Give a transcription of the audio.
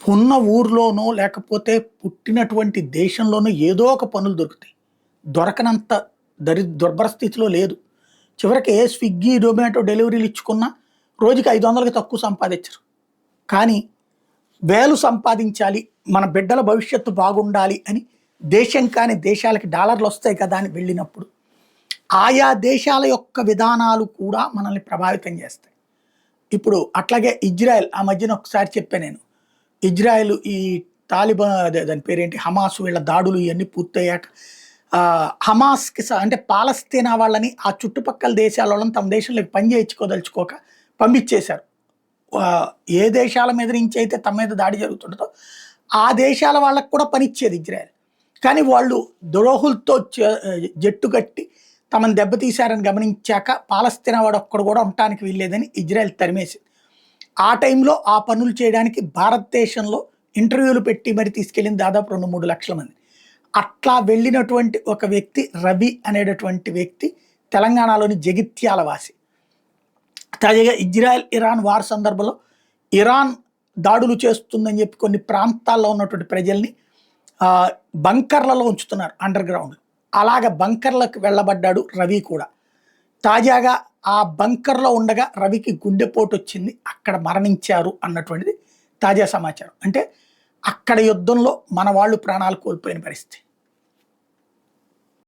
ఉన్న ఊర్లోనో లేకపోతే పుట్టినటువంటి దేశంలోనో ఏదో ఒక పనులు దొరుకుతాయి. దొరకనంత దుర్భర స్థితిలో లేదు. చివరికి స్విగ్గీ, జొమాటో డెలివరీలు ఇచ్చుకున్నా రోజుకి 500కి తక్కువ సంపాదించరు. కానీ వేలు సంపాదించాలి, మన బిడ్డల భవిష్యత్తు బాగుండాలి అని దేశం కాని దేశాలకి డాలర్లు వస్తాయి కదా అని వెళ్ళినప్పుడు ఆయా దేశాల యొక్క విధానాలు కూడా మనల్ని ప్రభావితం చేస్తాయి. ఇప్పుడు అట్లాగే ఇజ్రాయెల్ ఆ మధ్యన ఒకసారి చెప్పాను నేను. ఇజ్రాయెల్ ఈ తాలిబాన్ దాని పేరేంటి హమాస్ వీళ్ళ దాడులు ఇవన్నీ పూర్తయ్యాక హమాస్కి అంటే పాలస్తీనా వాళ్ళని ఆ చుట్టుపక్కల దేశాల వాళ్ళని తమ దేశంలోకి పని చేయించుకోదలుచుకోక పంపించేశారు. ఏ దేశాల మీద నుంచి అయితే తమ మీద దాడి జరుగుతుంటుందో ఆ దేశాల వాళ్ళకు కూడా పనిచ్చేది ఇజ్రాయెల్. కానీ వాళ్ళు ద్రోహులతో జట్టు కట్టి తమను దెబ్బతీశారని గమనించాక పాలస్తీనా వాడు ఒక్కడు కూడా ఉండటానికి వీల్లేదని ఇజ్రాయెల్ తరిమేసింది. ఆ టైంలో ఆ పనులు చేయడానికి భారతదేశంలో ఇంటర్వ్యూలు పెట్టి మరి తీసుకెళ్ళింది దాదాపు 2-3 లక్షల మంది. అట్లా వెళ్ళినటువంటి ఒక వ్యక్తి రవి అనేటటువంటి వ్యక్తి తెలంగాణలోని జగిత్యాల వాసి. తాజాగా ఇజ్రాయెల్ ఇరాన్ వార్ సందర్భంలో ఇరాన్ దాడులు చేస్తుందని చెప్పి కొన్ని ప్రాంతాల్లో ఉన్నటువంటి ప్రజల్ని బంకర్లలో ఉంచుతున్నారు అండర్ గ్రౌండ్. అలాగ బంకర్లకు వెళ్ళబడ్డాడు రవి కూడా. తాజాగా ఆ బంకర్లో ఉండగా రవికి గుండెపోటు వచ్చింది, అక్కడ మరణించారు అన్నటువంటిది తాజా సమాచారం. అంటే అక్కడ యుద్ధంలో మన వాళ్ళు ప్రాణాలు కోల్పోయిన పరిస్థితి.